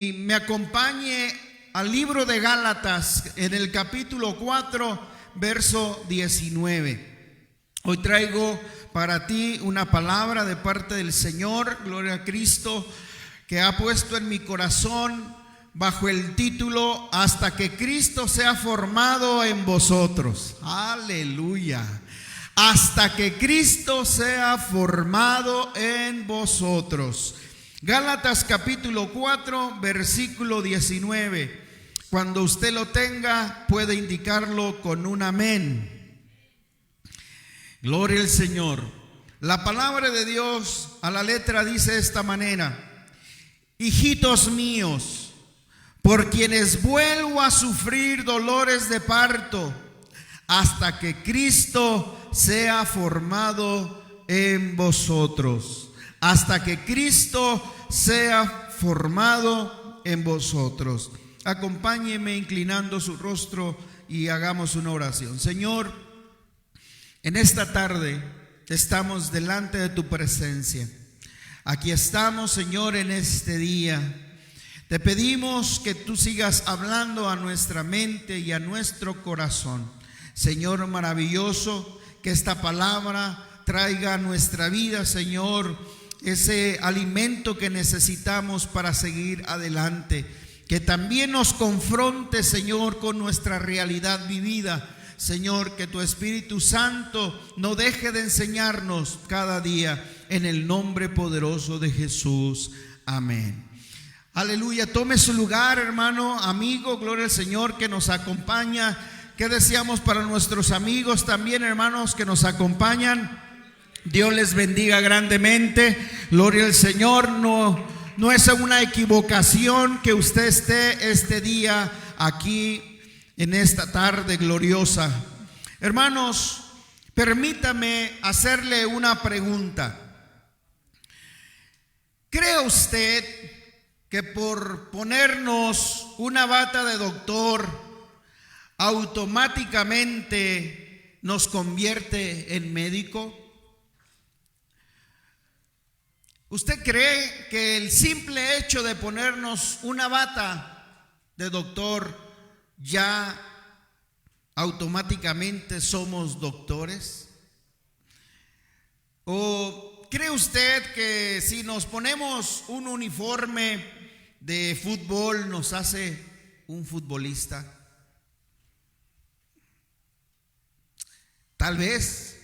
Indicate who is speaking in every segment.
Speaker 1: Y me acompañe al libro de Gálatas en el capítulo 4, verso 19. Hoy traigo para ti una palabra de parte del Señor, gloria a Cristo, que ha puesto en mi corazón bajo el título Hasta que Cristo sea formado en vosotros. Aleluya. Hasta que Cristo sea formado en vosotros. Gálatas capítulo 4, versículo 19. Cuando usted lo tenga, puede indicarlo con un amén. Gloria al Señor. La palabra de Dios a la letra dice de esta manera: hijitos míos, por quienes vuelvo a sufrir dolores de parto, hasta que Cristo sea formado en vosotros. Hasta que Cristo sea formado en vosotros. Acompáñeme inclinando su rostro y hagamos una oración. Señor, en esta tarde estamos delante de tu presencia. Aquí estamos, Señor, en este día. Te pedimos que tú sigas hablando a nuestra mente y a nuestro corazón. Señor maravilloso, que esta palabra traiga a nuestra vida, Señor, ese alimento que necesitamos para seguir adelante. Que también nos confronte, Señor, con nuestra realidad vivida. Señor, que tu Espíritu Santo no deje de enseñarnos cada día, en el nombre poderoso de Jesús. Amén. Aleluya. Tome su lugar, hermano, amigo. Gloria al Señor que nos acompaña. ¿Qué deseamos para nuestros amigos también, hermanos, que nos acompañan? Dios les bendiga grandemente. Gloria al Señor. No es una equivocación que usted esté este día aquí en esta tarde gloriosa. Hermanos, permítame hacerle una pregunta. ¿Cree usted que por ponernos una bata de doctor automáticamente nos convierte en médico? ¿Usted cree que el simple hecho de ponernos una bata de doctor ya automáticamente somos doctores? ¿O cree usted que si nos ponemos un uniforme de fútbol nos hace un futbolista? Tal vez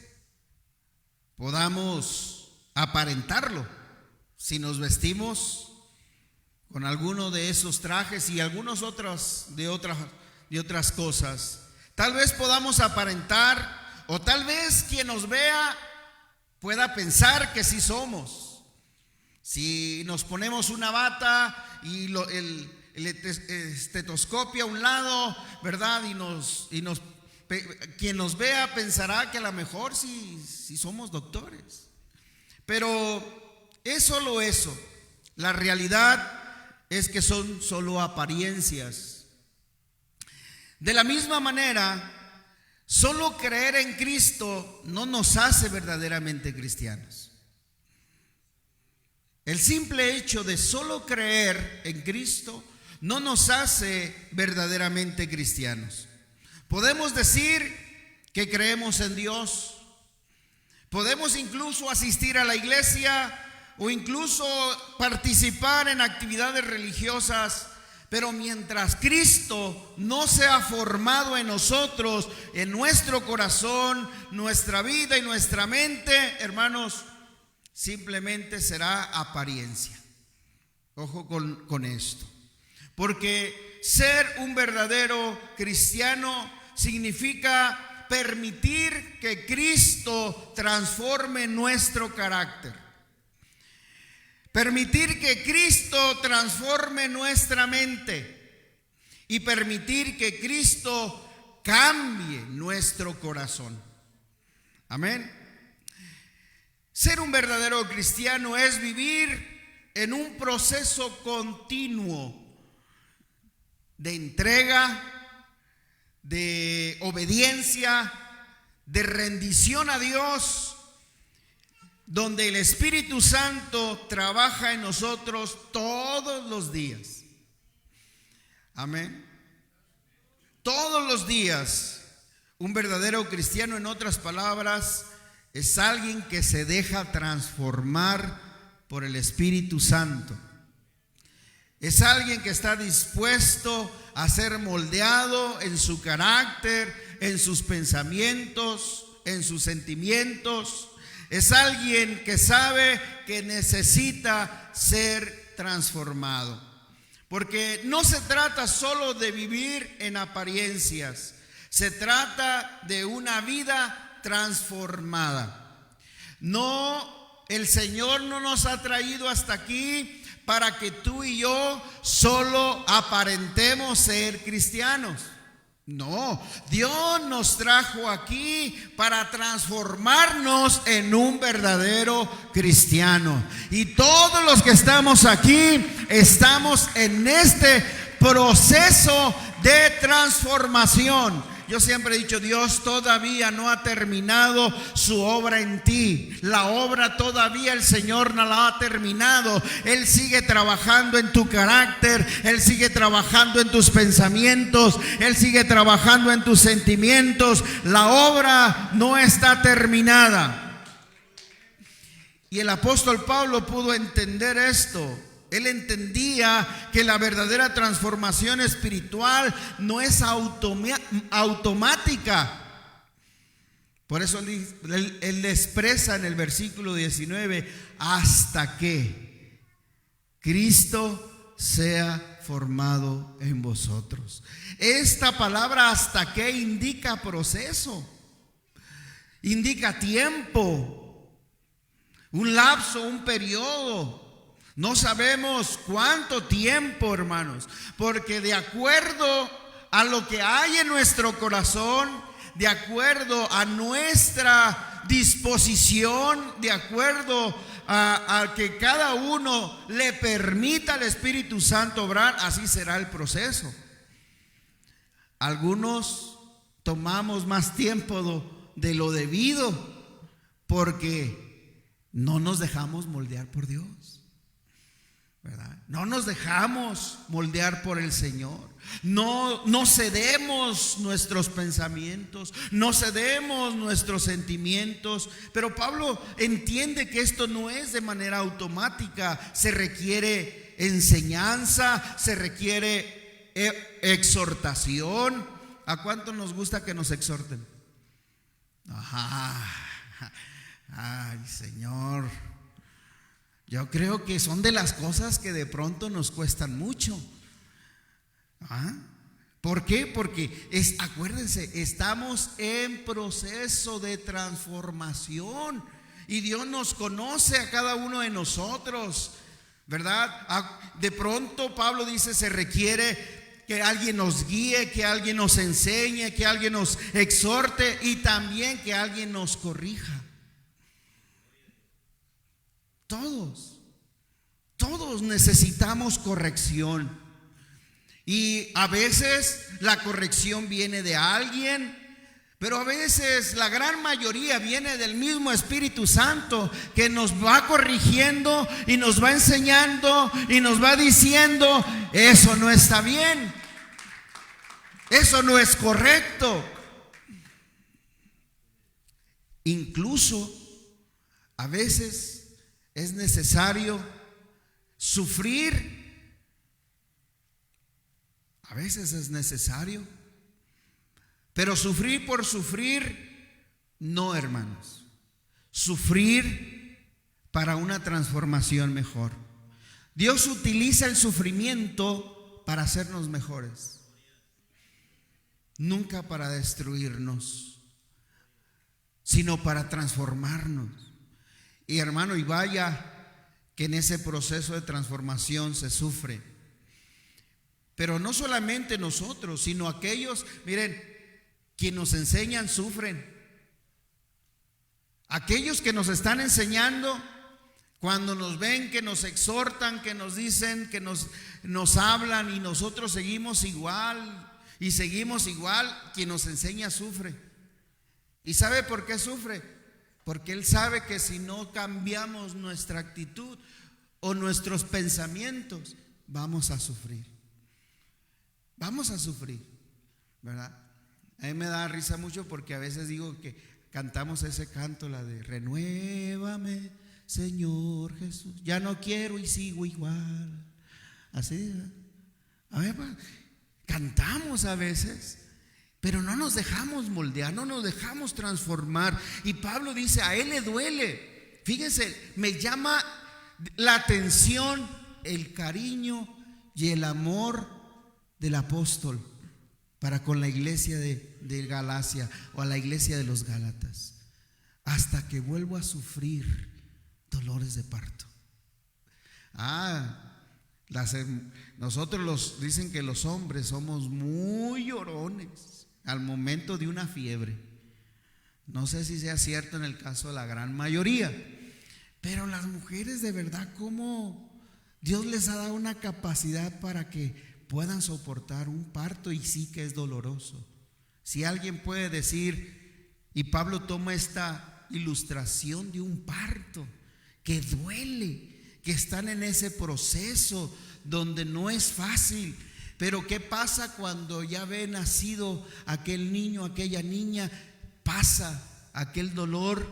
Speaker 1: podamos aparentarlo si nos vestimos con alguno de esos trajes y algunos otros de otras cosas. Tal vez podamos aparentar, o tal vez quien nos vea pueda pensar que sí somos. Si nos ponemos una bata y el estetoscopio a un lado, ¿verdad? Quien nos vea pensará que a lo mejor sí somos doctores. Pero es solo eso. La realidad es que son solo apariencias. De la misma manera, solo creer en Cristo no nos hace verdaderamente cristianos. El simple hecho de solo creer en Cristo no nos hace verdaderamente cristianos. Podemos decir que creemos en Dios. Podemos incluso asistir a la iglesia o incluso participar en actividades religiosas, pero mientras Cristo no sea formado en nosotros, en nuestro corazón, nuestra vida y nuestra mente, hermanos, simplemente será apariencia. Ojo con esto, porque ser un verdadero cristiano significa permitir que Cristo transforme nuestro carácter. Permitir que Cristo transforme nuestra mente y permitir que Cristo cambie nuestro corazón. Amén. Ser un verdadero cristiano es vivir en un proceso continuo de entrega, de obediencia, de rendición a Dios, donde el Espíritu Santo trabaja en nosotros todos los días. Amén. Todos los días, un verdadero cristiano, en otras palabras, es alguien que se deja transformar por el Espíritu Santo. Es alguien que está dispuesto a ser moldeado en su carácter, en sus pensamientos, en sus sentimientos. Es alguien que sabe que necesita ser transformado. Porque no se trata solo de vivir en apariencias, se trata de una vida transformada. No, el Señor no nos ha traído hasta aquí para que tú y yo solo aparentemos ser cristianos. No, Dios nos trajo aquí para transformarnos en un verdadero cristiano. Y todos los que estamos aquí estamos en este proceso de transformación. Yo siempre he dicho, Dios todavía no ha terminado su obra en ti. La obra todavía el Señor no la ha terminado. Él sigue trabajando en tu carácter, Él sigue trabajando en tus pensamientos, Él sigue trabajando en tus sentimientos. La obra no está terminada. Y el apóstol Pablo pudo entender esto. Él entendía que la verdadera transformación espiritual no es automática. Por eso él expresa en el versículo 19, hasta que Cristo sea formado en vosotros. Esta palabra hasta que indica proceso, indica tiempo, un lapso, un periodo. No sabemos cuánto tiempo, hermanos, porque de acuerdo a lo que hay en nuestro corazón, de acuerdo a nuestra disposición, de acuerdo a que cada uno le permita al Espíritu Santo obrar, así será el proceso. Algunos tomamos más tiempo de lo debido porque no nos dejamos moldear por Dios, ¿verdad? No nos dejamos moldear por el Señor. No cedemos nuestros pensamientos, no cedemos nuestros sentimientos. Pero Pablo entiende que esto no es de manera automática. Se requiere enseñanza, se requiere exhortación. ¿A cuánto nos gusta que nos exhorten? Ajá. Ay, Señor. Yo creo que son de las cosas que de pronto nos cuestan mucho. ¿Por qué? Porque acuérdense, estamos en proceso de transformación y Dios nos conoce a cada uno de nosotros, ¿verdad? De pronto Pablo dice, se requiere que alguien nos guíe, que alguien nos enseñe, que alguien nos exhorte y también que alguien nos corrija. Todos necesitamos corrección. Y a veces la corrección viene de alguien, pero a veces la gran mayoría viene del mismo Espíritu Santo, que nos va corrigiendo y nos va enseñando y nos va diciendo, eso no está bien, eso no es correcto. Incluso a veces es necesario sufrir. A veces es necesario. Pero sufrir por sufrir, no, hermanos. Sufrir para una transformación mejor. Dios utiliza el sufrimiento para hacernos mejores, nunca para destruirnos, sino para transformarnos. Y hermano, y vaya que en ese proceso de transformación se sufre. Pero no solamente nosotros, sino aquellos, miren, quienes nos enseñan sufren. Aquellos que nos están enseñando, cuando nos ven, que nos exhortan, que nos dicen, que nos hablan y nosotros seguimos igual y seguimos igual, quien nos enseña sufre. ¿Y sabe por qué sufre? Porque él sabe que si no cambiamos nuestra actitud o nuestros pensamientos, vamos a sufrir. Vamos a sufrir, ¿verdad? A mí me da risa mucho porque a veces digo que cantamos ese canto, la de renuévame, Señor Jesús. Ya no quiero y sigo igual. Así, ¿verdad? A ver, cantamos a veces, pero no nos dejamos moldear, no nos dejamos transformar. Y Pablo dice, a él le duele. Fíjense, me llama la atención el cariño y el amor del apóstol para con la iglesia de Galacia, o a la iglesia de los Gálatas. Hasta que vuelvo a sufrir dolores de parto. Nosotros dicen que los hombres somos muy llorones al momento de una fiebre. No sé si sea cierto en el caso de la gran mayoría, pero las mujeres, de verdad, cómo Dios les ha dado una capacidad para que puedan soportar un parto, y sí que es doloroso. Si alguien puede decir, y Pablo toma esta ilustración de un parto que duele, que están en ese proceso donde no es fácil. Pero ¿qué pasa cuando ya ve nacido aquel niño, aquella niña? Pasa aquel dolor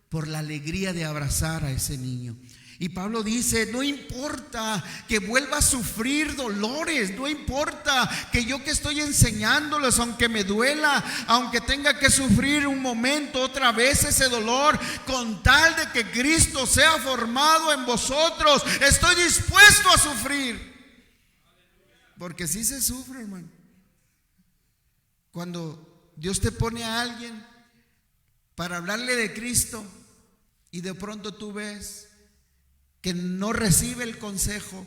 Speaker 1: por la alegría de abrazar a ese niño. Y Pablo dice, no importa que vuelva a sufrir dolores, no importa que yo que estoy enseñándoles, aunque me duela, aunque tenga que sufrir un momento otra vez ese dolor, con tal de que Cristo sea formado en vosotros, estoy dispuesto a sufrir. Porque sí se sufre, hermano. Cuando Dios te pone a alguien para hablarle de Cristo y de pronto tú ves que no recibe el consejo,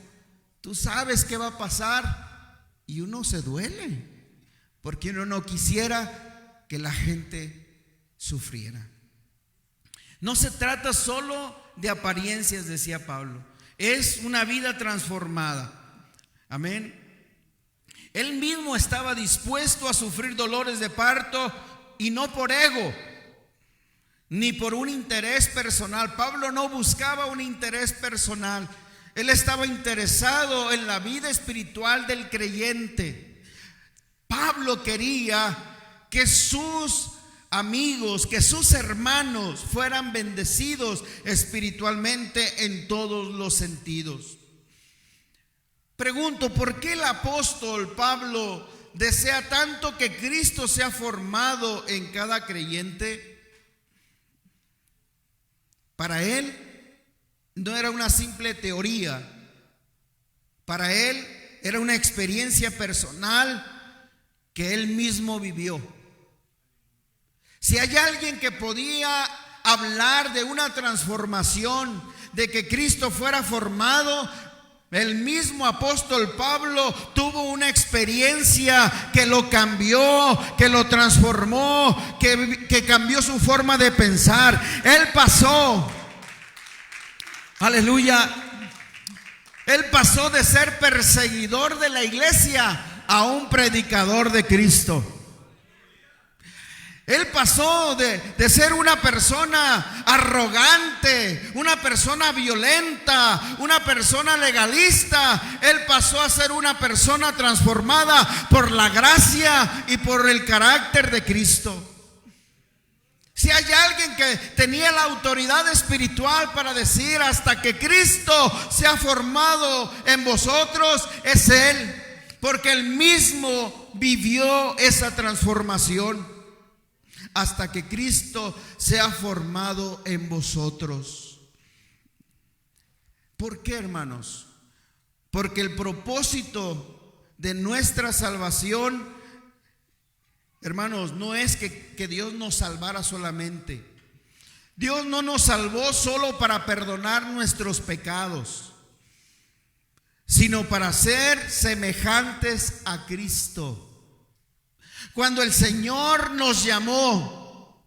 Speaker 1: tú sabes qué va a pasar y uno se duele, porque uno no quisiera que la gente sufriera. No se trata solo de apariencias, decía Pablo, es una vida transformada. Amén. Él mismo estaba dispuesto a sufrir dolores de parto, y no por ego ni por un interés personal. Pablo no buscaba un interés personal. Él estaba interesado en la vida espiritual del creyente. Pablo quería que sus amigos, que sus hermanos fueran bendecidos espiritualmente en todos los sentidos. Pregunto, ¿por qué el apóstol Pablo desea tanto que Cristo sea formado en cada creyente? Para él no era una simple teoría, para él era una experiencia personal que él mismo vivió. Si hay alguien que podía hablar de una transformación, de que Cristo fuera formado, el mismo apóstol Pablo tuvo una experiencia que lo cambió, que lo transformó, que cambió su forma de pensar. Él pasó, aleluya, él pasó de ser perseguidor de la iglesia a un predicador de Cristo. Él pasó de ser una persona arrogante, una persona violenta, una persona legalista. Él pasó a ser una persona transformada por la gracia y por el carácter de Cristo. Si hay alguien que tenía la autoridad espiritual para decir hasta que Cristo sea formado en vosotros, es Él, porque Él mismo vivió esa transformación. Hasta que Cristo sea formado en vosotros. ¿Por qué, hermanos? Porque el propósito de nuestra salvación, hermanos, no es que Dios nos salvara solamente. Dios no nos salvó solo para perdonar nuestros pecados, sino para ser semejantes a Cristo. Cuando el Señor nos llamó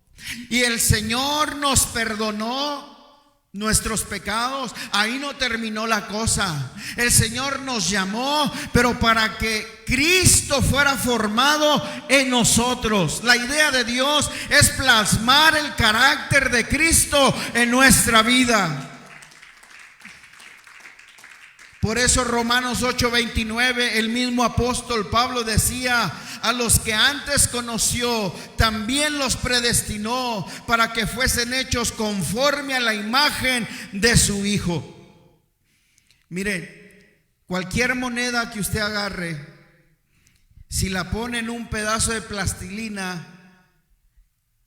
Speaker 1: y el Señor nos perdonó nuestros pecados, ahí no terminó la cosa. El Señor nos llamó, pero para que Cristo fuera formado en nosotros. La idea de Dios es plasmar el carácter de Cristo en nuestra vida. Por eso Romanos 8:29, el mismo apóstol Pablo decía: a los que antes conoció, también los predestinó para que fuesen hechos conforme a la imagen de su Hijo. Mire, cualquier moneda que usted agarre, si la pone en un pedazo de plastilina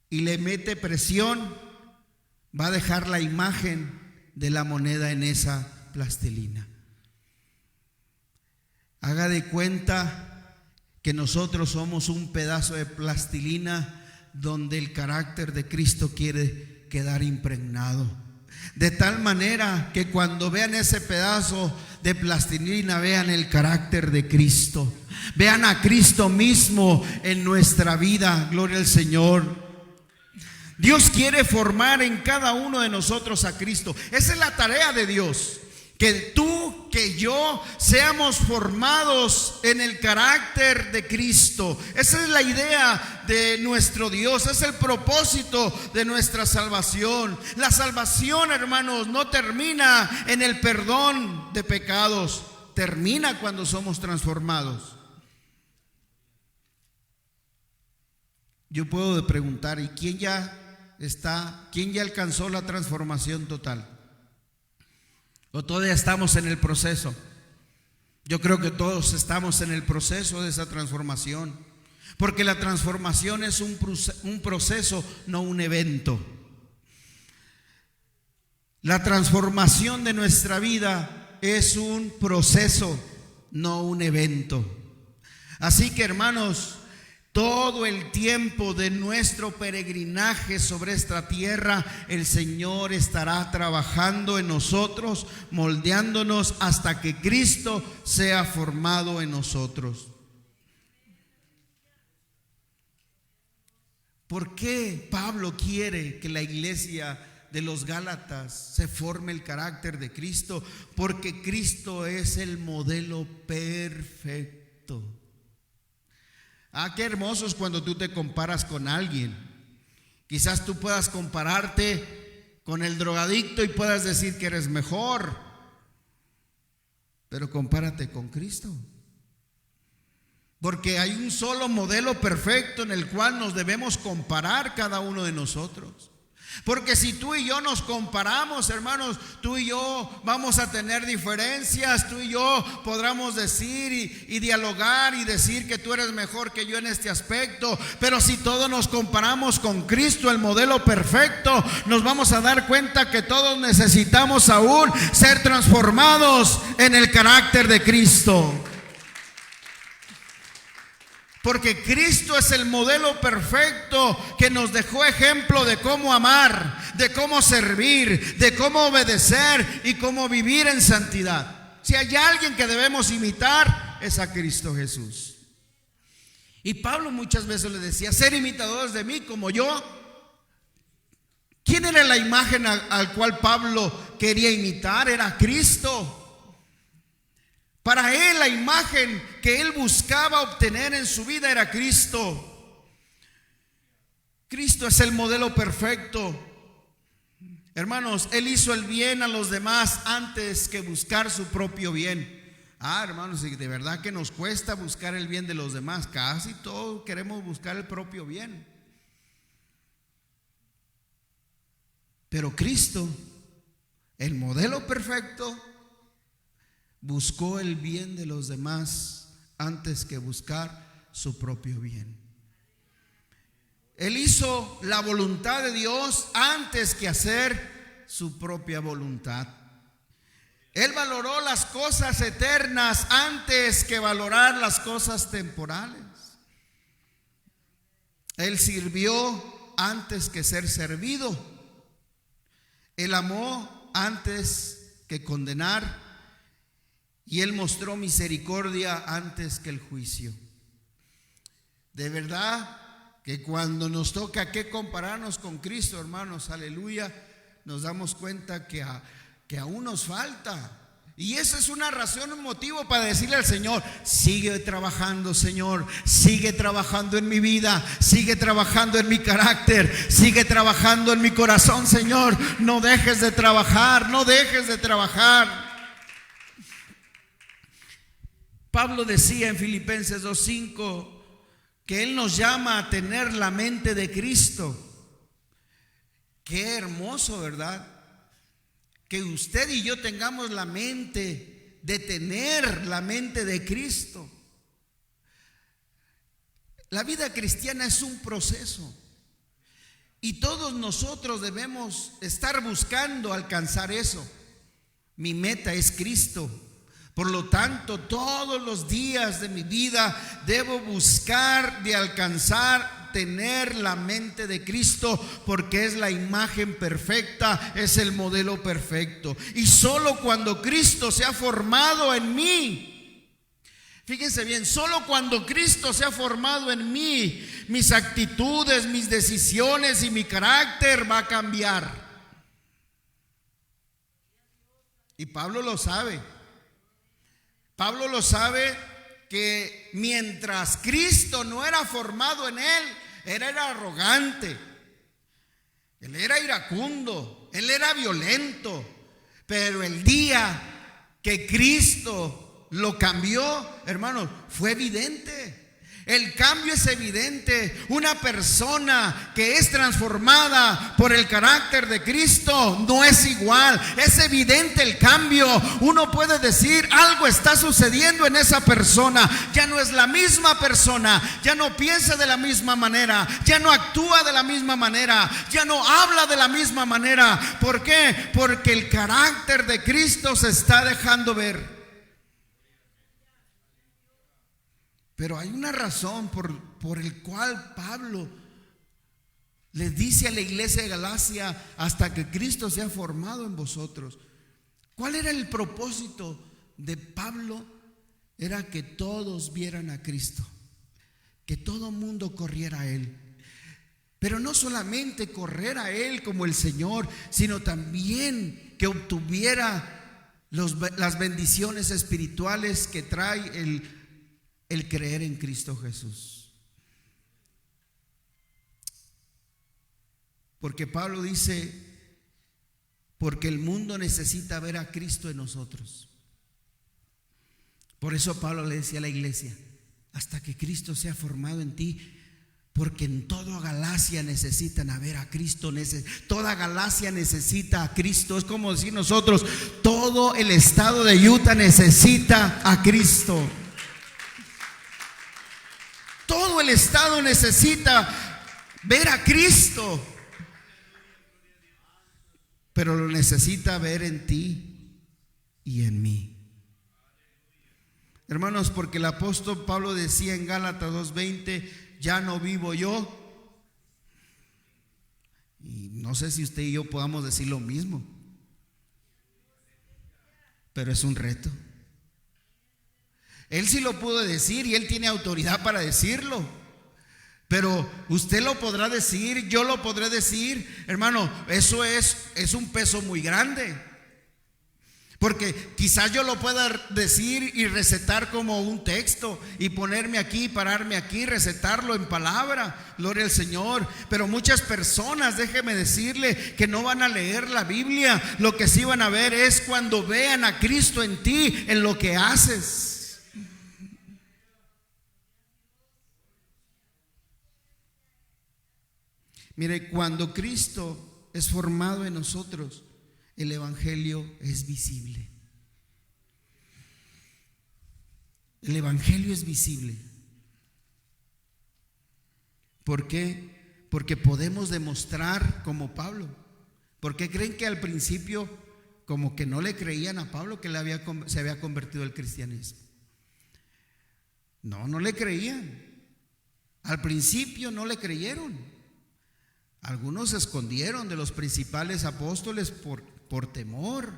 Speaker 1: y le mete presión, va a dejar la imagen de la moneda en esa plastilina. Haga de cuenta que nosotros somos un pedazo de plastilina donde el carácter de Cristo quiere quedar impregnado. De tal manera que cuando vean ese pedazo de plastilina, vean el carácter de Cristo. Vean a Cristo mismo en nuestra vida. Gloria al Señor. Dios quiere formar en cada uno de nosotros a Cristo. Esa es la tarea de Dios. Que tú, que yo seamos formados en el carácter de Cristo. Esa es la idea de nuestro Dios. Es el propósito de nuestra salvación. La salvación, hermanos, no termina en el perdón de pecados. Termina cuando somos transformados. Yo puedo preguntar: ¿y quién ya alcanzó la transformación total? ¿O todavía estamos en el proceso? Yo creo que todos estamos en el proceso de esa transformación, porque la transformación es un proceso, no un evento. La transformación de nuestra vida es un proceso, no un evento. Así que, hermanos, todo el tiempo de nuestro peregrinaje sobre esta tierra, el Señor estará trabajando en nosotros, moldeándonos hasta que Cristo sea formado en nosotros. ¿Por qué Pablo quiere que la iglesia de los Gálatas se forme el carácter de Cristo? Porque Cristo es el modelo perfecto. Qué hermoso es cuando tú te comparas con alguien. Quizás tú puedas compararte con el drogadicto y puedas decir que eres mejor, pero compárate con Cristo. Porque hay un solo modelo perfecto en el cual nos debemos comparar cada uno de nosotros. Porque si tú y yo nos comparamos, hermanos, tú y yo vamos a tener diferencias. Tú y yo podremos decir y dialogar y decir que tú eres mejor que yo en este aspecto. Pero si todos nos comparamos con Cristo, el modelo perfecto, nos vamos a dar cuenta que todos necesitamos aún ser transformados en el carácter de Cristo. Porque Cristo es el modelo perfecto que nos dejó ejemplo de cómo amar, de cómo servir, de cómo obedecer y cómo vivir en santidad. Si hay alguien que debemos imitar, es a Cristo Jesús. Y Pablo muchas veces le decía: ser imitadores de mí como yo. ¿Quién era la imagen al cual Pablo quería imitar? Era Cristo. Para él, la imagen que él buscaba obtener en su vida era Cristo. Cristo es el modelo perfecto. Hermanos, él hizo el bien a los demás antes que buscar su propio bien. Hermanos, de verdad que nos cuesta buscar el bien de los demás. Casi todos queremos buscar el propio bien. Pero Cristo, el modelo perfecto, buscó el bien de los demás antes que buscar su propio bien. Él hizo la voluntad de Dios antes que hacer su propia voluntad. Él valoró las cosas eternas antes que valorar las cosas temporales. Él sirvió antes que ser servido. Él amó antes que condenar. Y él mostró misericordia antes que el juicio. De verdad que cuando nos toca que compararnos con Cristo, hermanos, aleluya, nos damos cuenta que aún nos falta. Y esa es una razón, un motivo para decirle al Señor: sigue trabajando, Señor, sigue trabajando en mi vida, sigue trabajando en mi carácter, sigue trabajando en mi corazón, Señor. No dejes de trabajar, no dejes de trabajar. Pablo decía en Filipenses 2:5 que Él nos llama a tener la mente de Cristo. Qué hermoso, ¿verdad? Que usted y yo tengamos la mente de tener la mente de Cristo. La vida cristiana es un proceso y todos nosotros debemos estar buscando alcanzar eso. Mi meta es Cristo. Por lo tanto, todos los días de mi vida debo buscar de alcanzar, tener la mente de Cristo, porque es la imagen perfecta, es el modelo perfecto. Y solo cuando Cristo se ha formado en mí, fíjense bien, solo cuando Cristo se ha formado en mí, mis actitudes, mis decisiones y mi carácter va a cambiar. Y Pablo lo sabe. Pablo lo sabe que mientras Cristo no era formado en él, él era arrogante, él era iracundo, él era violento. Pero el día que Cristo lo cambió, hermanos, fue evidente. El cambio es evidente. Una persona que es transformada por el carácter de Cristo no es igual. Es evidente el cambio. Uno puede decir, algo está sucediendo en esa persona. Ya no es la misma persona. Ya no piensa de la misma manera. Ya no actúa de la misma manera. Ya no habla de la misma manera. ¿Por qué? Porque el carácter de Cristo se está dejando ver. Pero hay una razón por el cual Pablo les dice a la iglesia de Galacia: hasta que Cristo sea formado en vosotros. ¿Cuál era el propósito de Pablo? Era que todos vieran a Cristo, que todo mundo corriera a Él. Pero no solamente correr a Él como el Señor, sino también que obtuviera las bendiciones espirituales que trae el creer en Cristo Jesús. Porque Pablo dice, porque el mundo necesita ver a Cristo en nosotros. Por eso Pablo le decía a la iglesia: hasta que Cristo sea formado en ti, porque en toda Galacia necesitan a ver a Cristo. Toda Galacia necesita a Cristo. Es como decir nosotros, todo el estado de Utah necesita a Cristo. Todo el estado necesita ver a Cristo, pero lo necesita ver en ti y en mí. Hermanos, porque el apóstol Pablo decía en Gálatas 2:20, ya no vivo yo. Y no sé si usted y yo podamos decir lo mismo, pero es un reto. Él sí lo pudo decir y él tiene autoridad para decirlo. Pero usted lo podrá decir, yo lo podré decir. Hermano, eso es un peso muy grande. Porque quizás yo lo pueda decir y recetar como un texto y ponerme aquí, pararme aquí, recetarlo en palabra, gloria al Señor. Pero muchas personas, déjeme decirle, que no van a leer la Biblia. Lo que sí van a ver es cuando vean a Cristo en ti, en lo que haces. Mire, cuando Cristo es formado en nosotros, el evangelio es visible. El evangelio es visible. ¿Por qué? Porque podemos demostrar como Pablo. ¿Por qué creen que al principio como que no le creían a Pablo que se había convertido al cristianismo? No le creían. Al principio no le creyeron. Algunos se escondieron de los principales apóstoles por temor,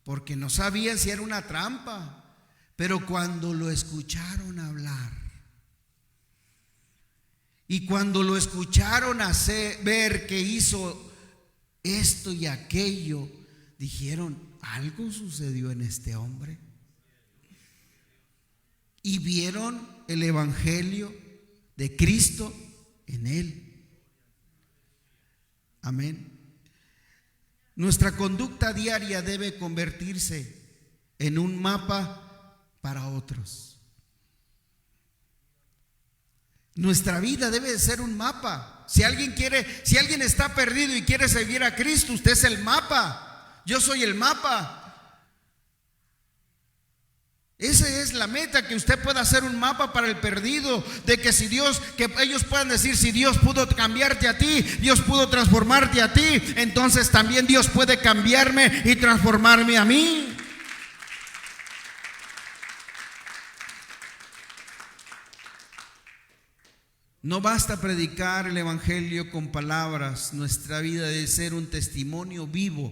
Speaker 1: porque no sabían si era una trampa. Pero cuando lo escucharon hablar y cuando lo escucharon ver que hizo esto y aquello, dijeron: algo sucedió en este hombre. Y vieron el evangelio de Cristo en él. Amén. Nuestra conducta diaria debe convertirse en un mapa para otros. Nuestra vida debe de ser un mapa. Si alguien está perdido y quiere seguir a Cristo, usted es el mapa. Yo soy el mapa. Esa es la meta, que usted pueda hacer un mapa para el perdido, de que que ellos puedan decir, si Dios pudo cambiarte a ti, Dios pudo transformarte a ti, entonces también Dios puede cambiarme y transformarme a mí. No basta predicar el evangelio con palabras, nuestra vida debe ser un testimonio vivo.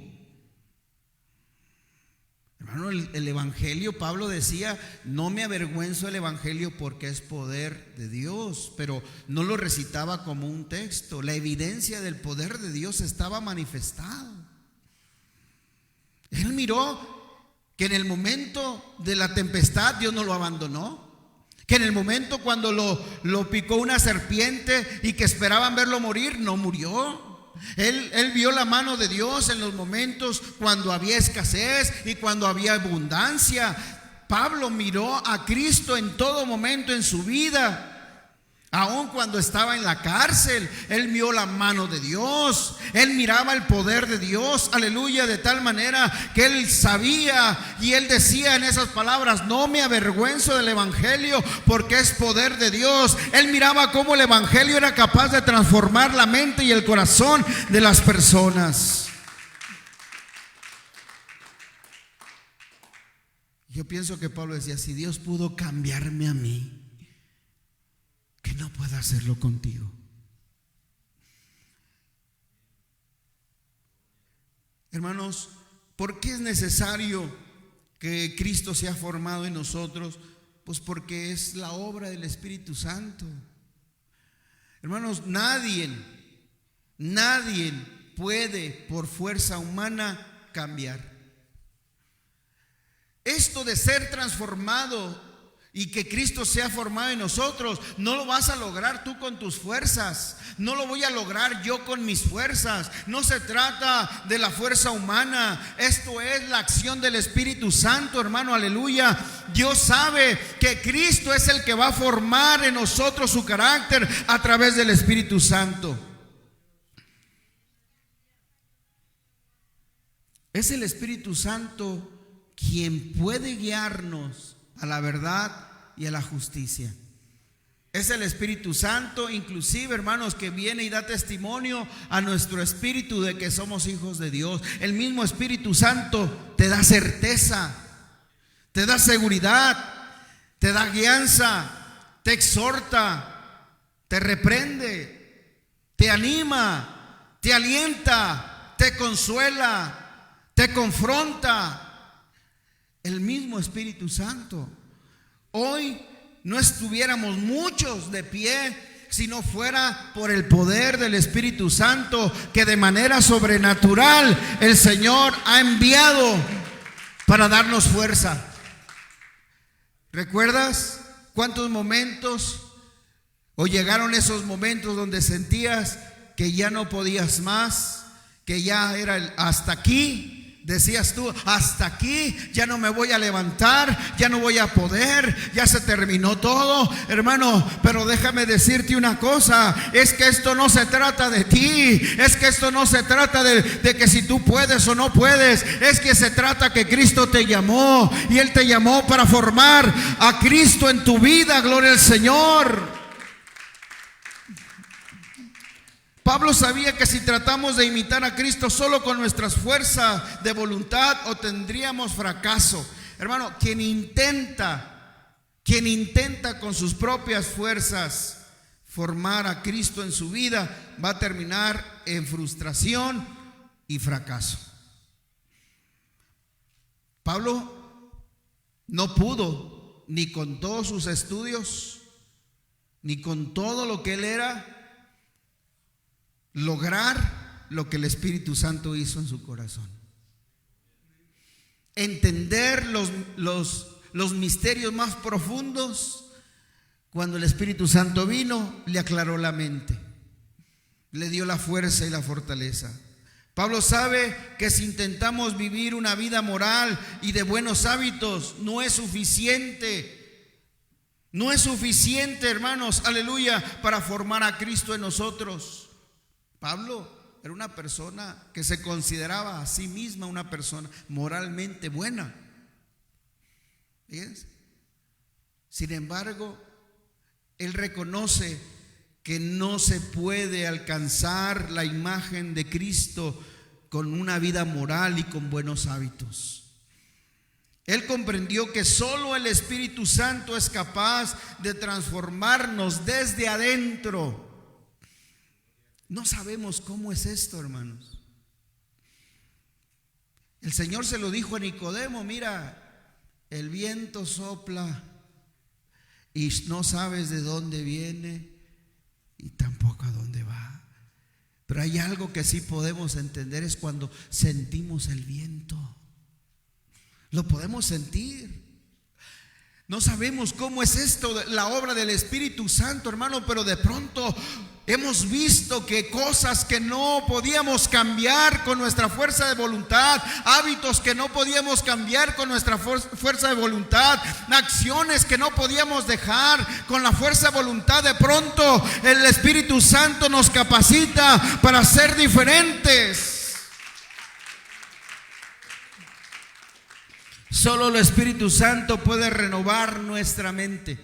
Speaker 1: Hermano, el evangelio, Pablo decía, no me avergüenzo del evangelio porque es poder de Dios, pero no lo recitaba como un texto. La evidencia del poder de Dios estaba manifestado. Él miró que en el momento de la tempestad Dios no lo abandonó, que en el momento cuando lo picó una serpiente y que esperaban verlo morir, no murió. Él vio la mano de Dios en los momentos cuando había escasez y cuando había abundancia. Pablo miró a Cristo en todo momento en su vida. Aun cuando estaba en la cárcel, él vio la mano de Dios. Él miraba el poder de Dios, aleluya, de tal manera que él sabía y él decía en esas palabras, no me avergüenzo del evangelio porque es poder de Dios. Él miraba cómo el evangelio era capaz de transformar la mente y el corazón de las personas. Yo pienso que Pablo decía, si Dios pudo cambiarme a mí, que no pueda hacerlo contigo. Hermanos, ¿por qué es necesario que Cristo sea formado en nosotros? Pues porque es la obra del Espíritu Santo. Hermanos, nadie puede por fuerza humana cambiar. Esto de ser transformado y que Cristo sea formado en nosotros, no lo vas a lograr tú con tus fuerzas, no lo voy a lograr yo con mis fuerzas. No se trata de la fuerza humana, esto es la acción del Espíritu Santo, hermano, aleluya. Dios sabe que Cristo es el que va a formar en nosotros su carácter a través del Espíritu Santo. Es el Espíritu Santo quien puede guiarnos a la verdad y a la justicia. Es el Espíritu Santo, inclusive, hermanos, que viene y da testimonio a nuestro espíritu de que somos hijos de Dios. El mismo Espíritu Santo te da certeza, te da seguridad, te da guianza, te exhorta, te reprende, te anima, te alienta, te consuela, te confronta. El mismo Espíritu Santo. Hoy no estuviéramos muchos de pie si no fuera por el poder del Espíritu Santo que de manera sobrenatural el Señor ha enviado para darnos fuerza. ¿Recuerdas cuántos momentos o llegaron esos momentos donde sentías que ya no podías más, que ya era hasta aquí? Decías tú, hasta aquí, ya no me voy a levantar, ya no voy a poder, ya se terminó todo. Hermano, pero déjame decirte una cosa, es que esto no se trata de ti, es que esto no se trata de que si tú puedes o no puedes, es que se trata que Cristo te llamó y Él te llamó para formar a Cristo en tu vida, gloria al Señor. Pablo sabía que si tratamos de imitar a Cristo solo con nuestras fuerzas de voluntad, obtendríamos fracaso. Hermano, quien intenta con sus propias fuerzas formar a Cristo en su vida, va a terminar en frustración y fracaso. Pablo no pudo, ni con todos sus estudios, ni con todo lo que él era, lograr lo que el Espíritu Santo hizo en su corazón. Entender los misterios más profundos. Cuando el Espíritu Santo vino, le aclaró la mente, le dio la fuerza y la fortaleza. Pablo sabe que si intentamos vivir una vida moral y de buenos hábitos, no es suficiente. No es suficiente, hermanos, aleluya, para formar a Cristo en nosotros. Pablo era una persona que se consideraba a sí misma una persona moralmente buena. Fíjense. Sin embargo, él reconoce que no se puede alcanzar la imagen de Cristo con una vida moral y con buenos hábitos. Él comprendió que solo el Espíritu Santo es capaz de transformarnos desde adentro. No sabemos cómo es esto, hermanos. El Señor se lo dijo a Nicodemo: mira, el viento sopla y no sabes de dónde viene y tampoco a dónde va. Pero hay algo que sí podemos entender, es cuando sentimos el viento. Lo podemos sentir. No sabemos cómo es esto, la obra del Espíritu Santo, hermano, pero de pronto hemos visto que cosas que no podíamos cambiar con nuestra fuerza de voluntad, hábitos que no podíamos cambiar con nuestra fuerza de voluntad, acciones que no podíamos dejar con la fuerza de voluntad, de pronto el Espíritu Santo nos capacita para ser diferentes. Solo el Espíritu Santo puede renovar nuestra mente.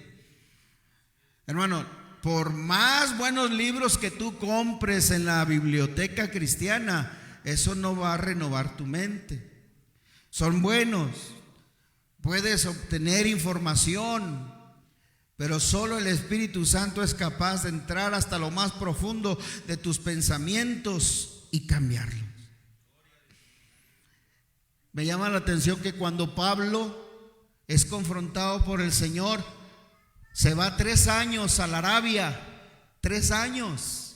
Speaker 1: Hermano, por más buenos libros que tú compres en la biblioteca cristiana, eso no va a renovar tu mente. Son buenos, puedes obtener información, pero solo el Espíritu Santo es capaz de entrar hasta lo más profundo de tus pensamientos y cambiarlos. Me llama la atención que cuando Pablo es confrontado por el Señor, se va 3 años a la Arabia, 3 años.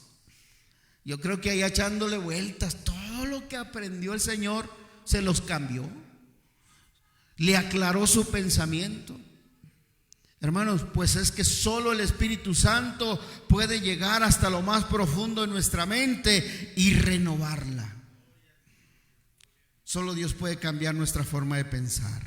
Speaker 1: Yo creo que ahí echándole vueltas, todo lo que aprendió el Señor se los cambió, le aclaró su pensamiento. Hermanos, pues es que solo el Espíritu Santo puede llegar hasta lo más profundo de nuestra mente y renovarla. Solo Dios puede cambiar nuestra forma de pensar.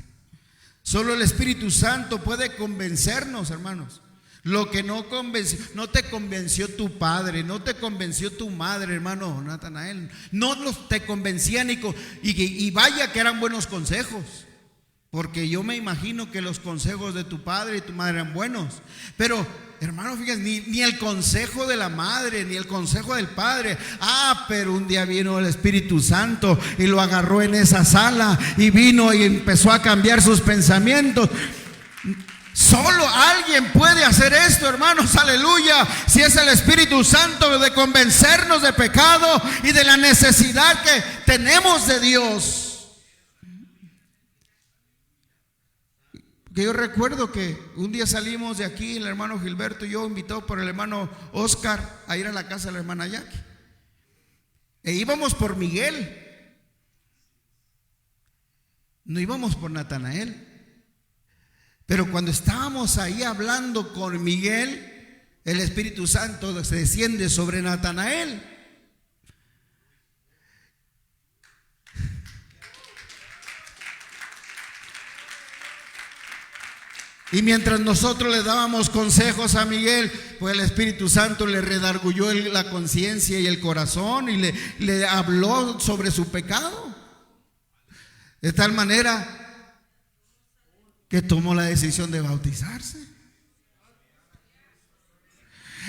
Speaker 1: Solo el Espíritu Santo puede convencernos, hermanos. Lo que no te convenció tu padre, no te convenció tu madre, hermano Natanael. No te convencían y vaya que eran buenos consejos. Porque yo me imagino que los consejos de tu padre y tu madre eran buenos. Pero, hermano, fíjense, ni el consejo de la madre, ni el consejo del padre. Pero un día vino el Espíritu Santo y lo agarró en esa sala y vino y empezó a cambiar sus pensamientos. Solo alguien puede hacer esto, hermanos, aleluya. Si es el Espíritu Santo, de convencernos de pecado y de la necesidad que tenemos de Dios. Que yo recuerdo que un día salimos de aquí, el hermano Gilberto y yo, invitado por el hermano Oscar, a ir a la casa de la hermana Jackie. E íbamos por Miguel, no íbamos por Natanael. Pero cuando estábamos ahí hablando con Miguel, el Espíritu Santo se desciende sobre Natanael. Y mientras nosotros le dábamos consejos a Miguel, pues el Espíritu Santo le redarguyó la conciencia y el corazón y le habló sobre su pecado. De tal manera que tomó la decisión de bautizarse.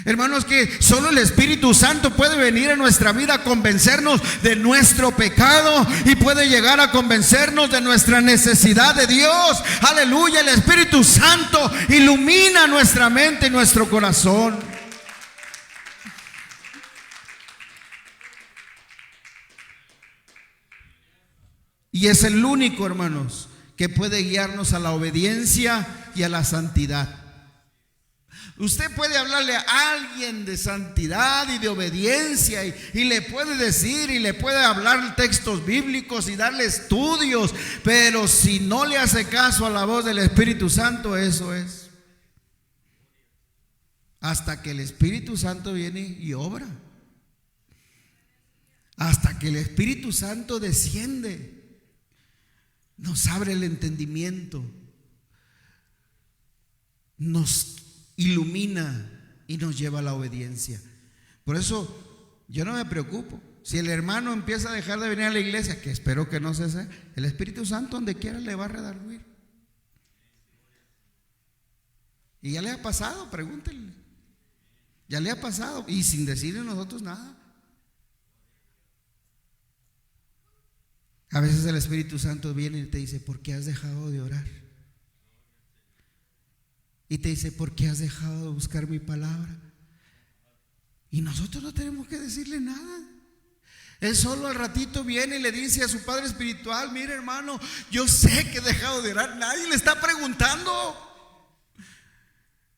Speaker 1: Hermanos, que solo el Espíritu Santo puede venir a nuestra vida a convencernos de nuestro pecado y puede llegar a convencernos de nuestra necesidad de Dios. Aleluya, el Espíritu Santo ilumina nuestra mente y nuestro corazón. Y es el único, hermanos, que puede guiarnos a la obediencia y a la santidad. Usted puede hablarle a alguien de santidad y de obediencia y le puede decir y le puede hablar textos bíblicos y darle estudios, pero si no le hace caso a la voz del Espíritu Santo, eso es. Hasta que el Espíritu Santo viene y obra. Hasta que el Espíritu Santo desciende, nos abre el entendimiento, nos ilumina y nos lleva a la obediencia. Por eso yo no me preocupo. Si el hermano empieza a dejar de venir a la iglesia, que espero que no cese, el Espíritu Santo donde quiera le va a redarguir. Y ya le ha pasado, pregúntenle. Ya le ha pasado y sin decirle a nosotros nada. A veces el Espíritu Santo viene y te dice: ¿por qué has dejado de orar? Y te dice: ¿por qué has dejado de buscar mi palabra? Y nosotros no tenemos que decirle nada. Él solo al ratito viene y le dice a su padre espiritual: mire, hermano, yo sé que he dejado de orar. Nadie le está preguntando.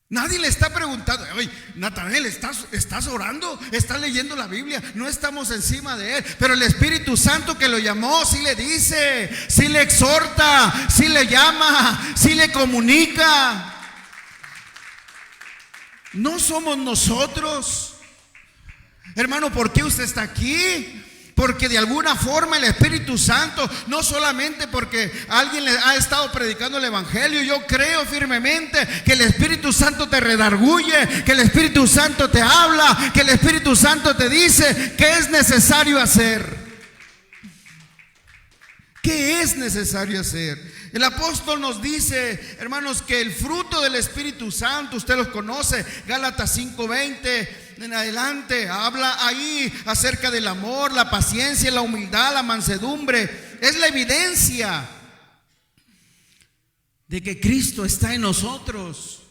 Speaker 1: Nadie le está preguntando: oye, Natanael, ¿estás orando? ¿Estás leyendo la Biblia? No estamos encima de él. Pero el Espíritu Santo que lo llamó sí le dice, sí le exhorta, sí le llama, sí le comunica. No somos nosotros. Hermano, ¿por qué usted está aquí? Porque de alguna forma el Espíritu Santo, no solamente porque alguien le ha estado predicando el Evangelio, yo creo firmemente que el Espíritu Santo te redarguye, que el Espíritu Santo te habla, que el Espíritu Santo te dice qué es necesario hacer. ¿Qué es necesario hacer? El apóstol nos dice, hermanos, que el fruto del Espíritu Santo, usted los conoce, Gálatas 5:20 en adelante, habla ahí acerca del amor, la paciencia, la humildad, la mansedumbre. Es la evidencia de que Cristo está en nosotros.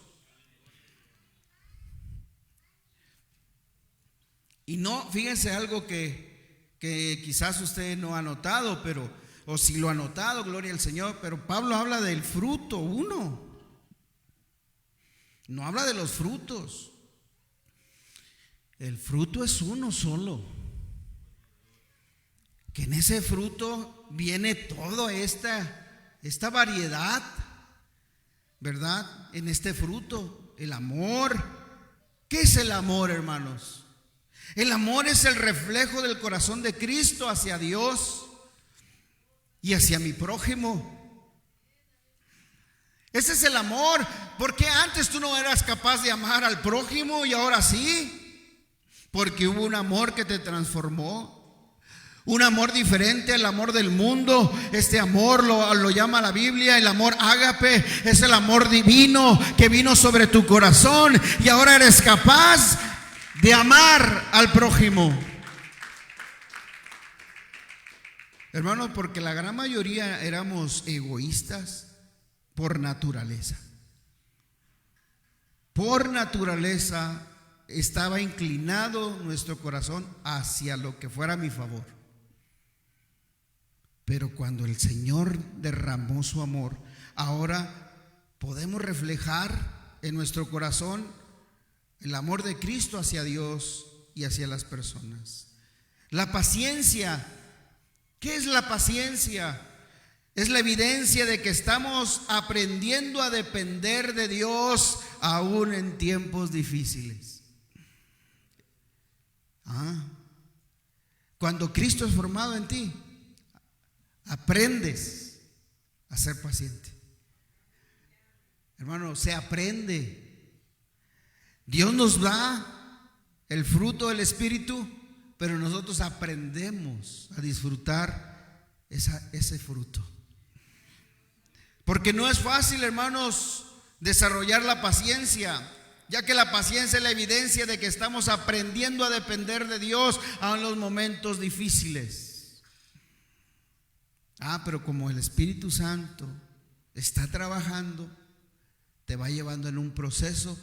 Speaker 1: Y no, fíjense algo que quizás usted no ha notado, pero o si lo ha notado, gloria al Señor, pero Pablo habla del fruto uno, no habla de los frutos. El fruto es uno solo, que en ese fruto viene toda esta variedad, ¿verdad? En este fruto, el amor. ¿Qué es el amor, hermanos? El amor es el reflejo del corazón de Cristo hacia Dios y hacia mi prójimo. Ese es el amor. Porque antes tú no eras capaz de amar al prójimo y ahora sí. Porque hubo un amor que te transformó, un amor diferente al amor del mundo. Este amor lo llama la Biblia el amor ágape. Es el amor divino que vino sobre tu corazón y ahora eres capaz de amar al prójimo. Hermanos, porque la gran mayoría éramos egoístas por naturaleza. Por naturaleza estaba inclinado nuestro corazón hacia lo que fuera a mi favor. Pero cuando el Señor derramó su amor, ahora podemos reflejar en nuestro corazón el amor de Cristo hacia Dios y hacia las personas. La paciencia. ¿Qué es la paciencia? Es la evidencia de que estamos aprendiendo a depender de Dios aún en tiempos difíciles. Cuando Cristo es formado en ti, aprendes a ser paciente. Hermano, se aprende. Dios nos da el fruto del Espíritu, pero nosotros aprendemos a disfrutar ese fruto. Porque no es fácil, hermanos, desarrollar la paciencia, ya que la paciencia es la evidencia de que estamos aprendiendo a depender de Dios en los momentos difíciles. Pero como el Espíritu Santo está trabajando, te va llevando en un proceso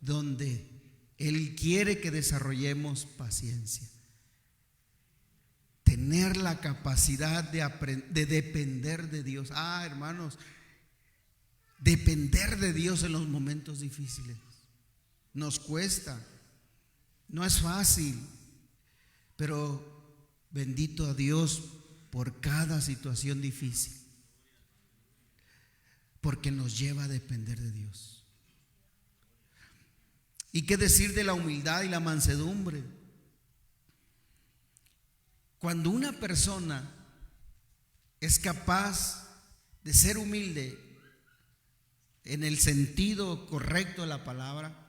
Speaker 1: donde Él quiere que desarrollemos paciencia. Tener la capacidad de depender de Dios. Hermanos, depender de Dios en los momentos difíciles nos cuesta, no es fácil, pero bendito a Dios por cada situación difícil, porque nos lleva a depender de Dios. ¿Y qué decir de la humildad y la mansedumbre? Cuando una persona es capaz de ser humilde en el sentido correcto de la palabra,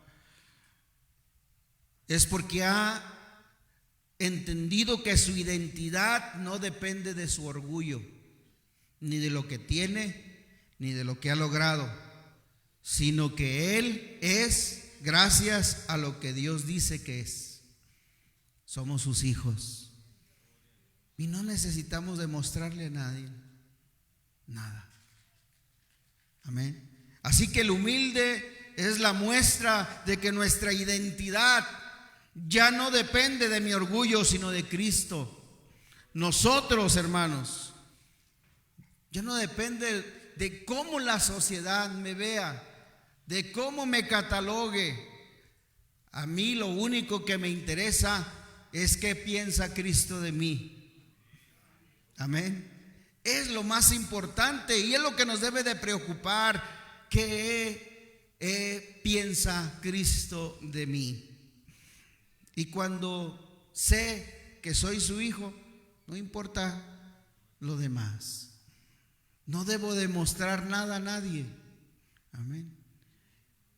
Speaker 1: es porque ha entendido que su identidad no depende de su orgullo, ni de lo que tiene, ni de lo que ha logrado, sino que Él es gracias a lo que Dios dice que es. Somos sus hijos y no necesitamos demostrarle a nadie nada. Amén. Así que el humilde es la muestra de que nuestra identidad ya no depende de mi orgullo, sino de Cristo. Nosotros, hermanos, ya no depende de cómo la sociedad me vea, de cómo me catalogue. A mí lo único que me interesa es qué piensa Cristo de mí. Amén. Es lo más importante y es lo que nos debe de preocupar. ¿Qué piensa Cristo de mí? Y cuando sé que soy su hijo, no importa lo demás. No debo demostrar nada a nadie. Amén.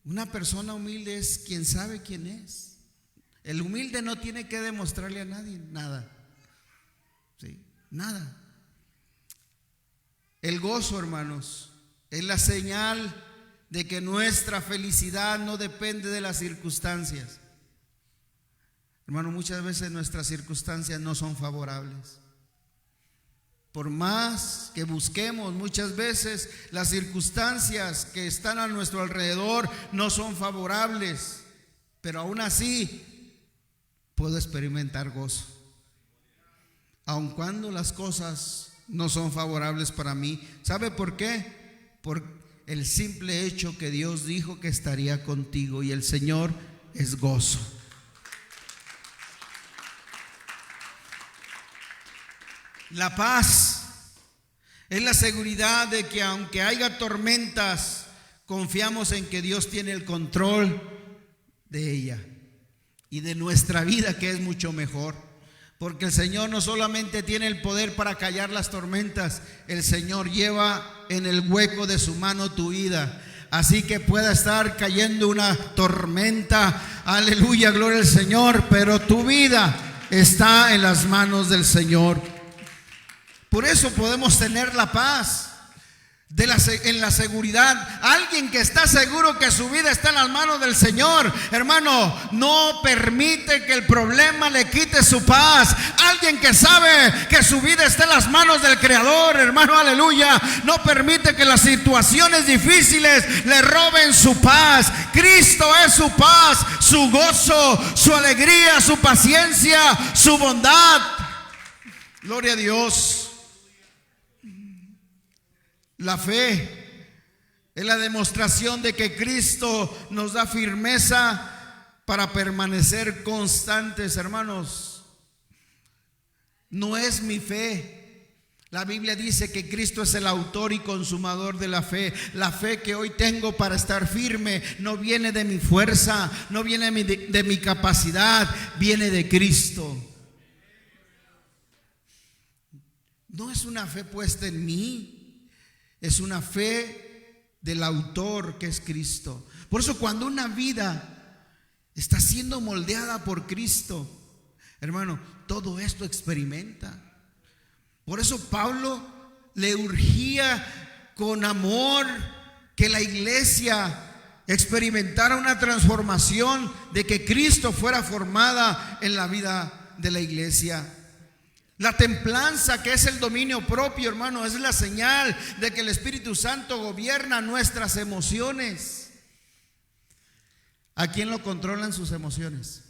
Speaker 1: Una persona humilde es quien sabe quién es. El humilde no tiene que demostrarle a nadie nada. ¿Sí? Nada. El gozo, hermanos, es la señal de que nuestra felicidad no depende de las circunstancias. Hermano, muchas veces nuestras circunstancias no son favorables. Por más que busquemos, muchas veces las circunstancias que están a nuestro alrededor no son favorables, pero aún así puedo experimentar gozo, aun cuando las cosas no son favorables para mí. ¿Sabe por qué? Por el simple hecho que Dios dijo que estaría contigo, y el Señor es gozo. La paz es la seguridad de que aunque haya tormentas, confiamos en que Dios tiene el control de ella y de nuestra vida, que es mucho mejor. Porque el Señor no solamente tiene el poder para callar las tormentas, el Señor lleva en el hueco de su mano tu vida. Así que pueda estar cayendo una tormenta, aleluya, gloria al Señor, pero tu vida está en las manos del Señor. Por eso podemos tener la paz en la seguridad. Alguien que está seguro que su vida está en las manos del Señor, hermano, no permite que el problema le quite su paz. Alguien que sabe que su vida está en las manos del Creador, hermano, aleluya, no permite que las situaciones difíciles le roben su paz. Cristo es su paz, su gozo, su alegría, su paciencia, su bondad. Gloria a Dios. La fe es la demostración de que Cristo nos da firmeza para permanecer constantes, hermanos. No es mi fe. La Biblia dice que Cristo es el autor y consumador de la fe. La fe que hoy tengo para estar firme no viene de mi fuerza, no viene de mi capacidad, viene de Cristo. No es una fe puesta en mí. Es una fe del autor, que es Cristo. Por eso cuando una vida está siendo moldeada por Cristo, hermano, todo esto experimenta. Por eso Pablo le urgía con amor que la iglesia experimentara una transformación, de que Cristo fuera formada en la vida de la iglesia. La templanza, que es el dominio propio, hermano, es la señal de que el Espíritu Santo gobierna nuestras emociones. ¿A quién lo controlan sus emociones?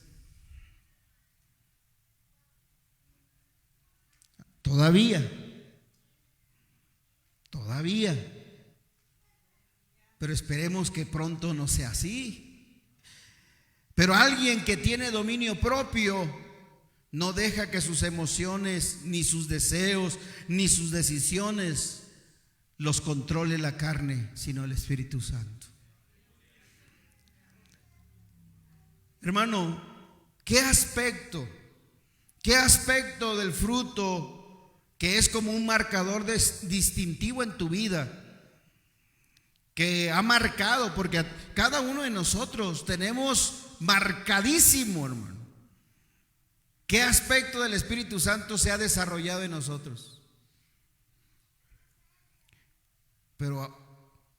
Speaker 1: Todavía. Pero esperemos que pronto no sea así. Pero alguien que tiene dominio propio no deja que sus emociones, ni sus deseos, ni sus decisiones los controle la carne, sino el Espíritu Santo. Hermano, ¿qué aspecto del fruto, que es como un marcador distintivo en tu vida, que ha marcado? Porque cada uno de nosotros tenemos marcadísimo, hermano. ¿Qué aspecto del Espíritu Santo se ha desarrollado en nosotros? Pero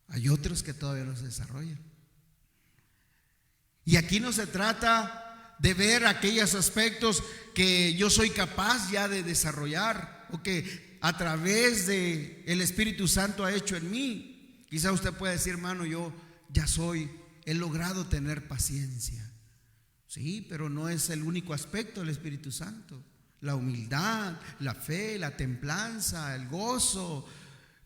Speaker 1: hay otros que todavía no se desarrollan. Y aquí no se trata de ver aquellos aspectos que yo soy capaz ya de desarrollar o que a través de el Espíritu Santo ha hecho en mí. Quizá usted pueda decir, hermano, yo ya he logrado tener paciencia. Sí, pero no es el único aspecto del Espíritu Santo. La humildad, la fe, la templanza, el gozo.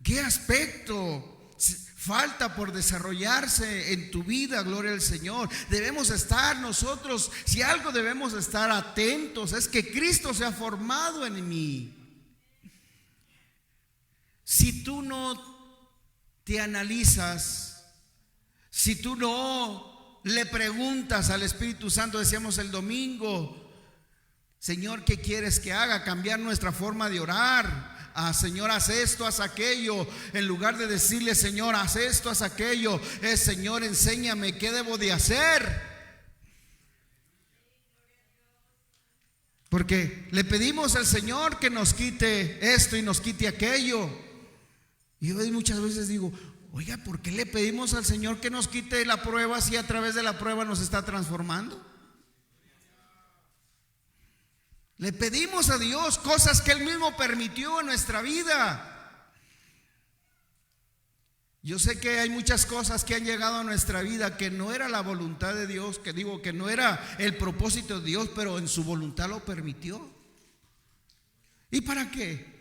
Speaker 1: ¿Qué aspecto falta por desarrollarse en tu vida? Gloria al Señor. Debemos estar nosotros, si algo debemos estar atentos, es que Cristo se ha formado en mí. Si tú no te analizas, si tú no le preguntas al Espíritu Santo, decíamos el domingo, Señor, ¿qué quieres que haga? Cambiar nuestra forma de orar. Señor, haz esto, haz aquello. En lugar de decirle, Señor, haz esto, haz aquello, Señor, enséñame qué debo de hacer. Porque le pedimos al Señor que nos quite esto y nos quite aquello. Y yo muchas veces digo, oiga, ¿por qué le pedimos al Señor que nos quite la prueba si a través de la prueba nos está transformando? Le pedimos a Dios cosas que Él mismo permitió en nuestra vida. Yo sé que hay muchas cosas que han llegado a nuestra vida que no era la voluntad de Dios, que no era el propósito de Dios, pero en su voluntad lo permitió. ¿Y para qué?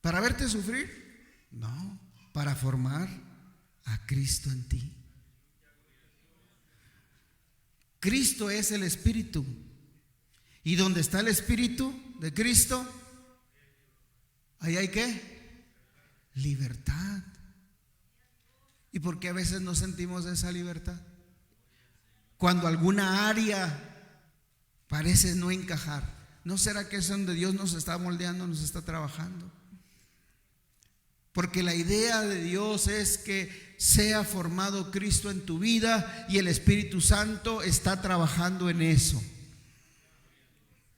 Speaker 1: ¿Para verte sufrir? No, para formar a Cristo en ti. Cristo es el Espíritu. Y donde está el Espíritu de Cristo, ahí hay ¿qué? Libertad. ¿Y por qué a veces no sentimos esa libertad? Cuando alguna área parece no encajar. ¿No será que es donde Dios nos está moldeando, nos está trabajando? Porque la idea de Dios es que sea formado Cristo en tu vida y el Espíritu Santo está trabajando en eso.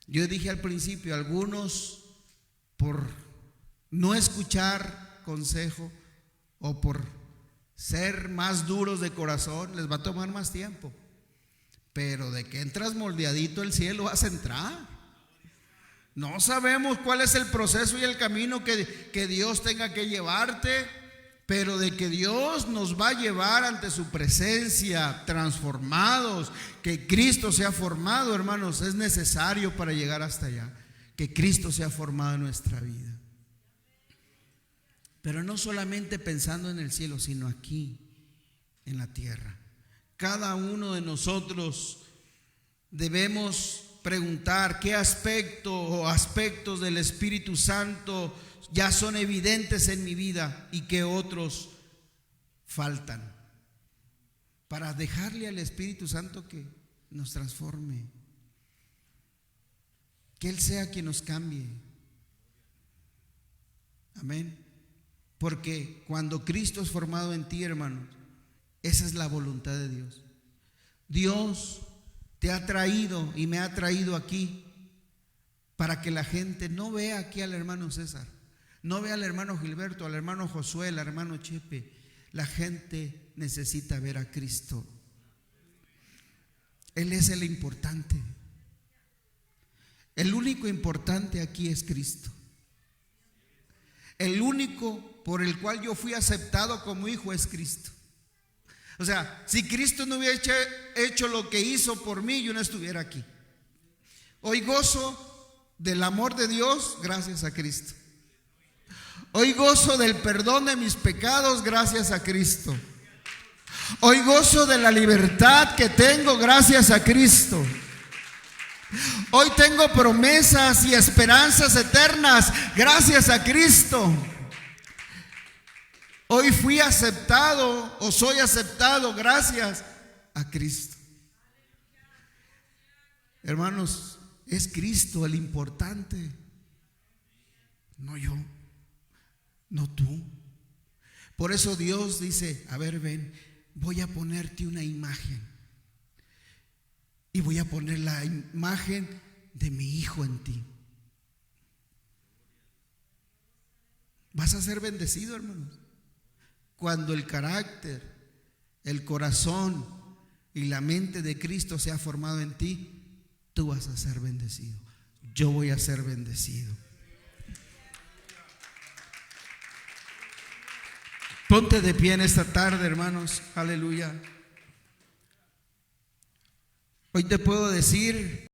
Speaker 1: Yo dije al principio, algunos por no escuchar consejo o por ser más duros de corazón les va a tomar más tiempo. Pero de que entras moldeadito el cielo vas a entrar. No sabemos cuál es el proceso y el camino que Dios tenga que llevarte, pero de que Dios nos va a llevar ante su presencia transformados, que Cristo sea formado, hermanos, es necesario para llegar hasta allá, que Cristo sea formado en nuestra vida. Pero no solamente pensando en el cielo, sino aquí, en la tierra. Cada uno de nosotros debemos preguntar qué aspecto o aspectos del Espíritu Santo ya son evidentes en mi vida y qué otros faltan, para dejarle al Espíritu Santo que nos transforme, que Él sea quien nos cambie. Amén. Porque cuando Cristo es formado en ti, hermanos, esa es la voluntad de Dios. Dios te ha traído y me ha traído aquí para que la gente no vea aquí al hermano César, no vea al hermano Gilberto, al hermano Josué, al hermano Chepe. La gente necesita ver a Cristo. Él es el importante. El único importante aquí es Cristo. El único por el cual yo fui aceptado como hijo es Cristo. O sea, si Cristo no hubiera hecho lo que hizo por mí, yo no estuviera aquí. Hoy gozo del amor de Dios gracias a Cristo. Hoy gozo del perdón de mis pecados gracias a Cristo. Hoy gozo de la libertad que tengo gracias a Cristo. Hoy tengo promesas y esperanzas eternas gracias a Cristo. Hoy fui aceptado o soy aceptado gracias a Cristo. Hermanos, es Cristo el importante, no yo, no tú. Por eso Dios dice, a ver, ven, voy a ponerte una imagen. y voy a poner la imagen de mi hijo en ti. Vas a ser bendecido, hermanos. Cuando el carácter, el corazón y la mente de Cristo sea formado en ti, tú vas a ser bendecido. Yo voy a ser bendecido. Ponte de pie en esta tarde, hermanos. Aleluya. Hoy te puedo decir